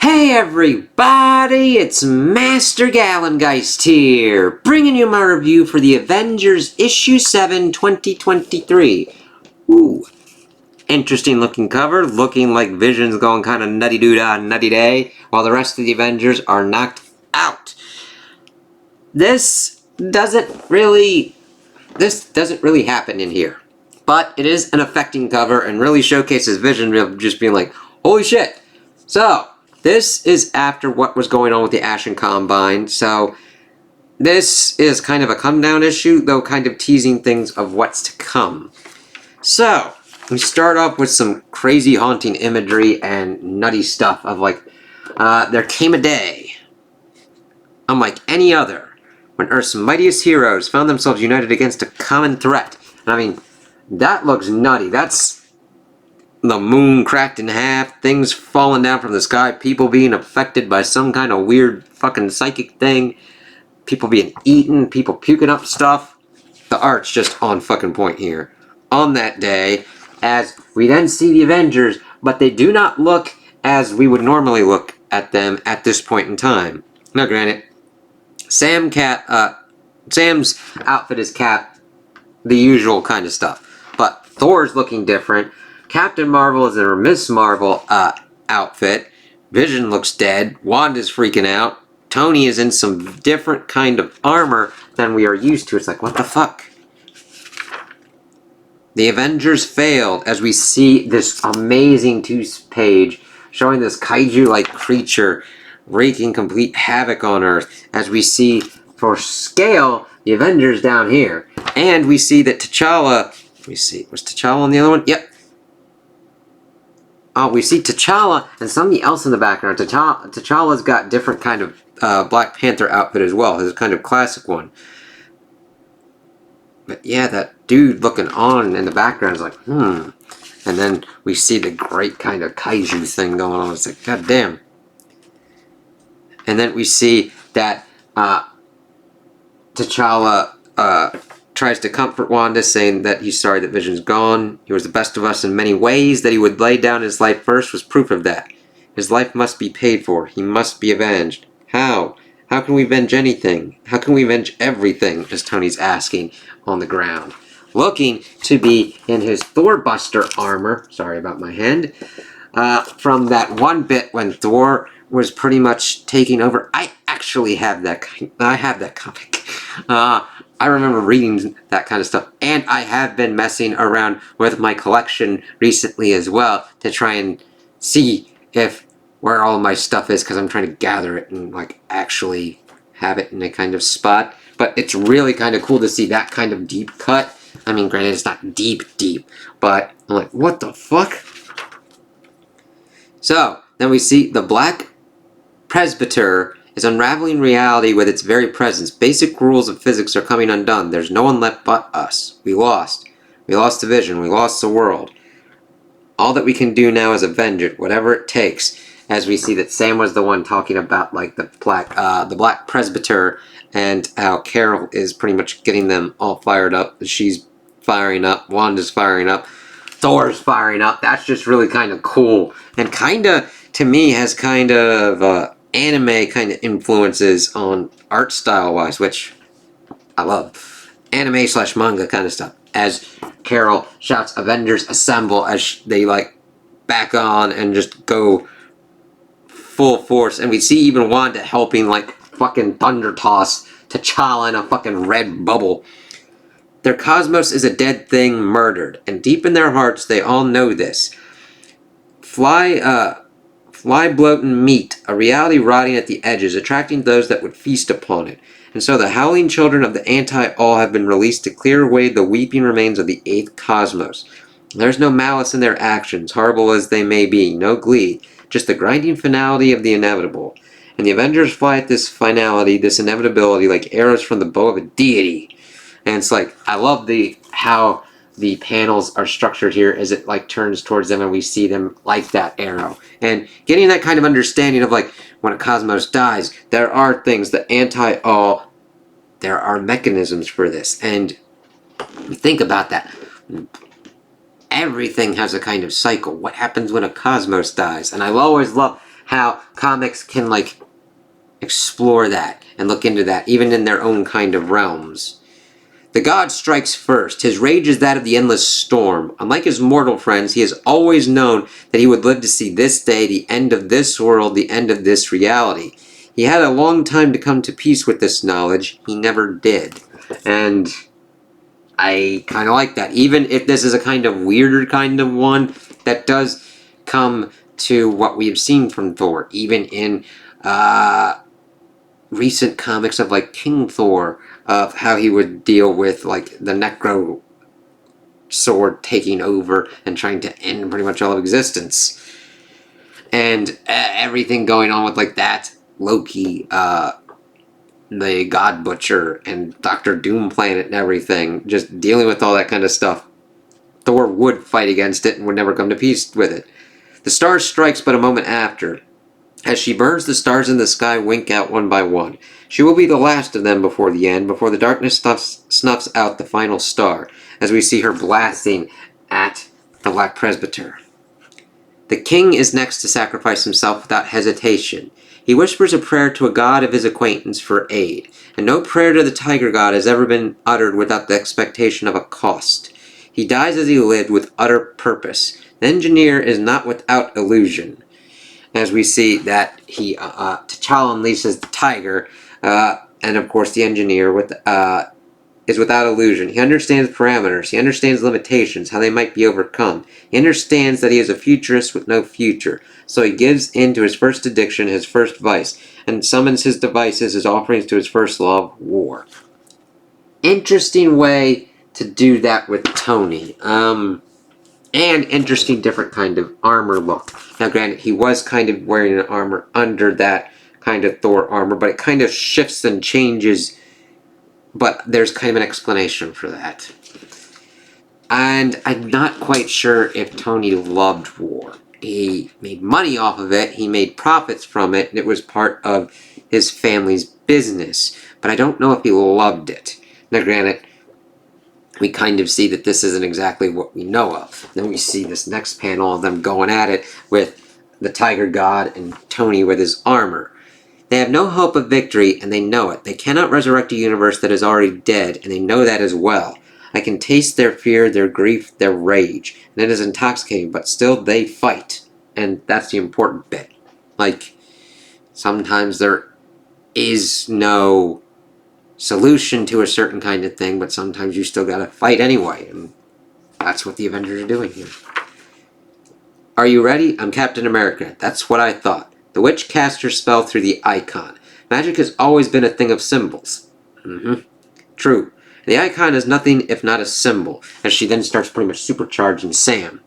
Hey everybody, it's Master Gallengeist here, bringing you my review for the Avengers Issue 7 2023. Ooh, interesting looking cover, looking like Vision's going kind of nutty-doo-dah, nutty-day, while the rest of the Avengers are knocked out. This doesn't really happen in here, but it is an affecting cover and really showcases Vision of just being like, holy shit. So, this is after what was going on with the Ashen Combine, so this is kind of a come-down issue, though kind of teasing things of what's to come. So, we start off with some crazy haunting imagery and nutty stuff of like, there came a day, unlike any other, when Earth's mightiest heroes found themselves united against a common threat. And I mean, that looks nutty. That's the moon cracked in half, things falling down from the sky, people being affected by some kind of weird fucking psychic thing, people being eaten, people puking up stuff. The art's just on fucking point here. On that day, as we then see the Avengers, but they do not look as we would normally look at them at this point in time. Now granted, Sam's outfit is Cap, the usual kind of stuff, but Thor's looking different. Captain Marvel is in her Miss Marvel outfit. Vision looks dead. Wanda's freaking out. Tony is in some different kind of armor than we are used to. It's like, what the fuck? The Avengers failed as we see this amazing two-page showing this kaiju-like creature wreaking complete havoc on Earth. As we see, for scale, the Avengers down here. And we see that T'Challa... Let me see. Was T'Challa on the other one? Yep. Oh, we see T'Challa and somebody else in the background. T'Challa's got different kind of Black Panther outfit as well. His kind of classic one. But yeah, that dude looking on in the background is like, And then we see the great kind of kaiju thing going on. It's like, god damn. And then we see that T'Challa tries to comfort Wanda, saying that he's sorry that Vision's gone. He was the best of us in many ways. That he would lay down his life first was proof of that. His life must be paid for. He must be avenged. How? How can we avenge anything? How can we avenge everything? As Tony's asking on the ground. Looking to be in his Thor Buster armor. Sorry about my hand. From that one bit when Thor was pretty much taking over. I actually have that. I have that comic. I remember reading that kind of stuff, and I have been messing around with my collection recently as well to try and see where all my stuff is, because I'm trying to gather it and like actually have it in a kind of spot. But it's really kind of cool to see that kind of deep cut. I mean, granted, it's not deep, but I'm like, what the fuck? So then we see the Black Presbyter is unraveling reality with its very presence. Basic rules of physics are coming undone. There's no one left but us. We lost. We lost the vision. We lost the world. All that we can do now is avenge it, whatever it takes. As we see that Sam was the one talking about like the Black Presbyter, and how Carol is pretty much getting them all fired up. She's firing up. Wanda's firing up. Thor's firing up. That's just really kind of cool. And kind of, to me, has kind of anime kind of influences on art style wise, which I love. Anime / manga kind of stuff. As Carol shouts Avengers Assemble as they like back on and just go full force. And we see even Wanda helping like fucking thunder toss T'Challa in a fucking red bubble. Their cosmos is a dead thing murdered, and deep in their hearts they all know this. Fly bloating meat, a reality rotting at the edges, attracting those that would feast upon it. And so the howling children of the anti-all have been released to clear away the weeping remains of the eighth cosmos. There's no malice in their actions, horrible as they may be, no glee, just the grinding finality of the inevitable. And the Avengers fly at this finality, this inevitability, like arrows from the bow of a deity. And it's like, I love how the panels are structured here as it like turns towards them and we see them like that arrow. And getting that kind of understanding of like when a cosmos dies, there are things, the anti-all, there are mechanisms for this. And you think about that. Everything has a kind of cycle. What happens when a cosmos dies? And I always love how comics can, like, explore that and look into that, even in their own kind of realms. The god strikes first. His rage is that of the endless storm. Unlike his mortal friends, he has always known that he would live to see this day, the end of this world, the end of this reality. He had a long time to come to peace with this knowledge. He never did. And I kind of like that. Even if this is a kind of weirder kind of one, that does come to what we have seen from Thor. Even in recent comics of, like, King Thor, of how he would deal with, like, the Necro sword taking over and trying to end pretty much all of existence. And everything going on with, like, that, Loki, the God Butcher, and Dr. Doom Planet and everything, just dealing with all that kind of stuff. Thor would fight against it and would never come to peace with it. The star strikes but a moment after. As she burns, the stars in the sky wink out one by one. She will be the last of them before the end, before the darkness snuffs out the final star, as we see her blasting at the Black Presbyter. The king is next to sacrifice himself without hesitation. He whispers a prayer to a god of his acquaintance for aid, and no prayer to the tiger god has ever been uttered without the expectation of a cost. He dies as he lived, with utter purpose. The engineer is not without illusion. As we see that he T'Challa unleashes the tiger, and of course the engineer is without illusion. He understands parameters. He understands limitations, how they might be overcome. He understands that he is a futurist with no future. So he gives in to his first addiction, his first vice, and summons his devices, his offerings to his first love, war. Interesting way to do that with Tony. And interesting different kind of armor look. Now granted, he was kind of wearing an armor under that kind of Thor armor, but it kind of shifts and changes, but there's kind of an explanation for that. And I'm not quite sure if Tony loved war. He made money off of it, he made profits from it, and it was part of his family's business. But I don't know if he loved it. Now granted, we kind of see that this isn't exactly what we know of. Then we see this next panel of them going at it with the Tiger God and Tony with his armor. They have no hope of victory, and they know it. They cannot resurrect a universe that is already dead, and they know that as well. I can taste their fear, their grief, their rage, and it is intoxicating, but still they fight. And that's the important bit. Like, sometimes there is no solution to a certain kind of thing, but sometimes you still gotta fight anyway, and that's what the Avengers are doing here. Are you ready? I'm Captain America. That's what I thought. The witch cast her spell through the icon. Magic has always been a thing of symbols. True. The icon is nothing if not a symbol, as she then starts pretty much supercharging Sam.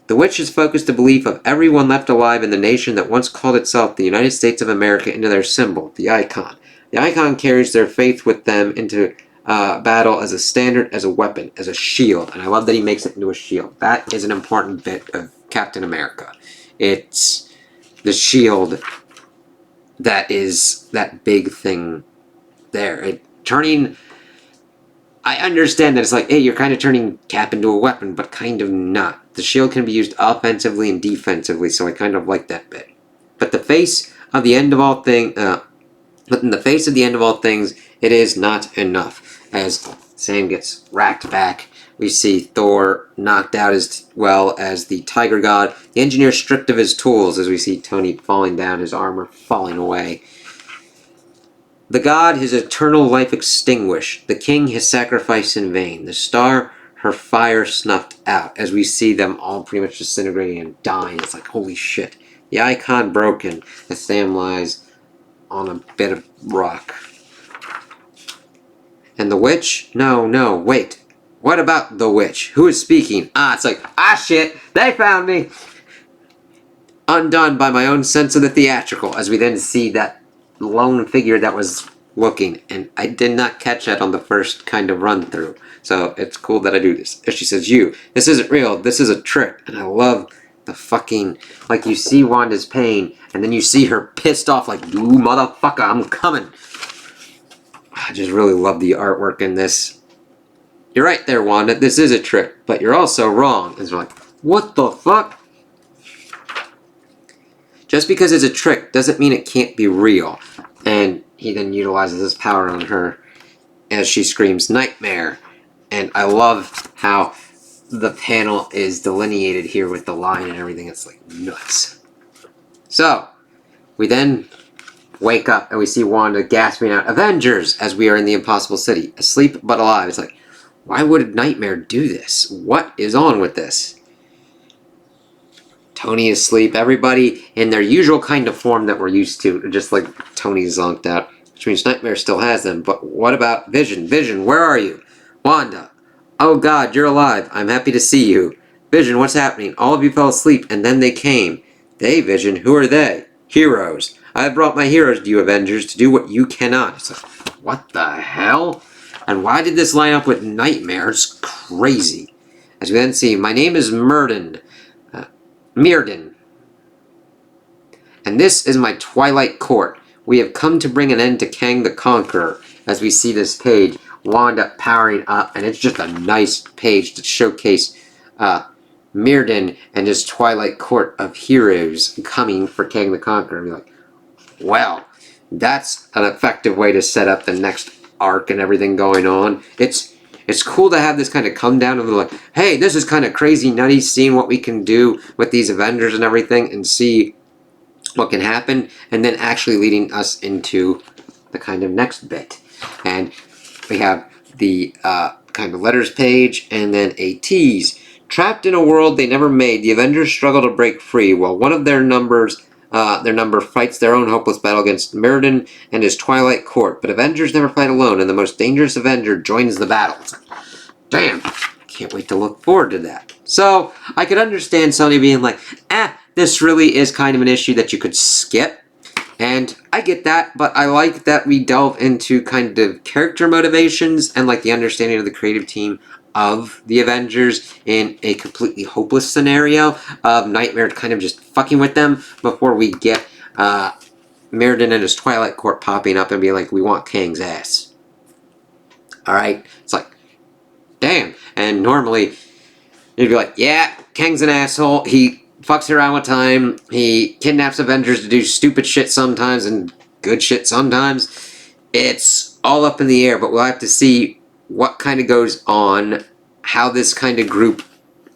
The witch has focused the belief of everyone left alive in the nation that once called itself the United States of America into their symbol, the icon. The icon carries their faith with them into battle as a standard, as a weapon, as a shield. And I love that he makes it into a shield. That is an important bit of Captain America. It's the shield that is that big thing there. I understand that it's like, hey, you're kind of turning Cap into a weapon, but kind of not. The shield can be used offensively and defensively, so I kind of like that bit. But the face of the end of all things, but in the face of the end of all things, it is not enough. As Sam gets racked back, we see Thor knocked out as well as the Tiger God. The engineer stripped of his tools, as we see Tony falling down, his armor falling away. The god, his eternal life extinguished. The king, his sacrifice in vain. The star, her fire snuffed out. As we see them all pretty much disintegrating and dying. It's like, holy shit. The icon broken as Sam lies on a bit of rock. And the witch? No, wait. What about the witch? Who is speaking? It's like, shit, they found me! Undone by my own sense of the theatrical, as we then see that lone figure that was looking, and I did not catch that on the first kind of run through, so it's cool that I do this. As she says, this isn't real, this is a trick, and I love the fucking, like, you see Wanda's pain, and then you see her pissed off like, you motherfucker, I'm coming. I just really love the artwork in this. You're right there, Wanda, this is a trick, but you're also wrong. And we're like, what the fuck? Just because it's a trick doesn't mean it can't be real. And he then utilizes his power on her as she screams, "Nightmare!" And I love how the panel is delineated here with the line and everything. It's like nuts. So, we then wake up and we see Wanda gasping out, "Avengers!" as we are in the Impossible City. Asleep but alive. It's like, why would Nightmare do this? What is on with this? Tony is asleep. Everybody in their usual kind of form that we're used to, just like Tony's zonked out. Which means Nightmare still has them. But what about Vision? Vision, where are you? Wanda. Oh God, you're alive. I'm happy to see you. Vision, what's happening? All of you fell asleep, and then they came. They, Vision, who are they? Heroes. I have brought my heroes to you, Avengers, to do what you cannot. It's like, what the hell? And why did this line up with Nightmare? It's crazy. As we then see, my name is Myrden. Myrden. And this is my Twilight Court. We have come to bring an end to Kang the Conqueror. As we see this page, Wanda powering up, and it's just a nice page to showcase Myrden and his Twilight Court of heroes coming for Kang the Conqueror. And be like, well, that's an effective way to set up the next arc and everything going on. It's cool to have this kind of come down and be like, hey, this is kind of crazy nutty, seeing what we can do with these Avengers and everything, and see what can happen, and then actually leading us into the kind of next bit. And we have the kind of letters page, and then a tease. Trapped in a world they never made, the Avengers struggle to break free, while one of their number fights their own hopeless battle against Myrden and his Twilight Court. But Avengers never fight alone, and the most dangerous Avenger joins the battle. Damn, can't wait to look forward to that. So, I could understand Sony being like, this really is kind of an issue that you could skip. And I get that, but I like that we delve into kind of character motivations and like the understanding of the creative team of the Avengers in a completely hopeless scenario of Nightmare kind of just fucking with them before we get Myrden and his Twilight Court popping up and being like, we want Kang's ass. Alright? It's like, damn. And normally, you'd be like, yeah, Kang's an asshole. He fucks around with time. He kidnaps Avengers to do stupid shit sometimes and good shit sometimes. It's all up in the air, but we'll have to see what kind of goes on, how this kind of group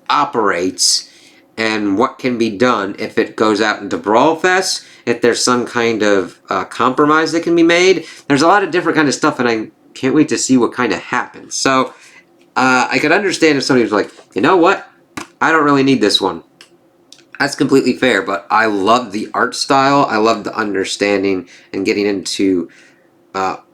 operates, and what can be done if it goes out into Brawl Fest, if there's some kind of compromise that can be made. There's a lot of different kind of stuff, and I can't wait to see what kind of happens. So, I could understand if somebody was like, you know what? I don't really need this one. That's completely fair, but I love the art style. I love the understanding and getting into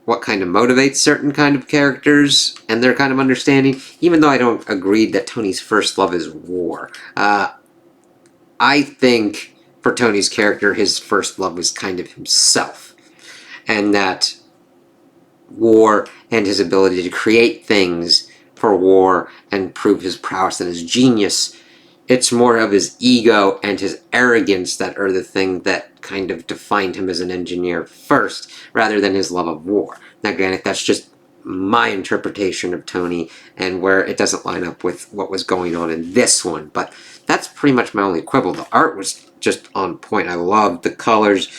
what kind of motivates certain kind of characters and their kind of understanding, even though I don't agree that Tony's first love is war. I think for Tony's character, his first love was kind of himself, and that war and his ability to create things for war and prove his prowess and his genius, it's more of his ego and his arrogance that are the thing that kind of defined him as an engineer first, rather than his love of war. Now granted, that's just my interpretation of Tony and where it doesn't line up with what was going on in this one, but that's pretty much my only quibble. The art was just on point. I loved the colors,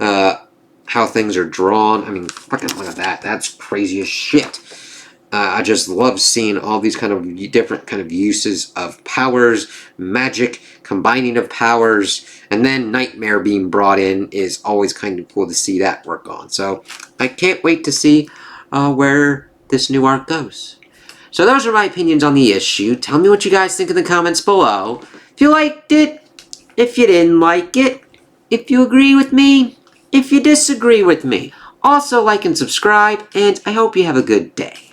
how things are drawn. I mean, fucking look at that. That's crazy as shit. I just love seeing all these kind of different kind of uses of powers, magic, combining of powers, and then Nightmare being brought in is always kind of cool to see that work on. So I can't wait to see where this new arc goes. So those are my opinions on the issue. Tell me what you guys think in the comments below. If you liked it, if you didn't like it, if you agree with me, if you disagree with me. Also like and subscribe, and I hope you have a good day.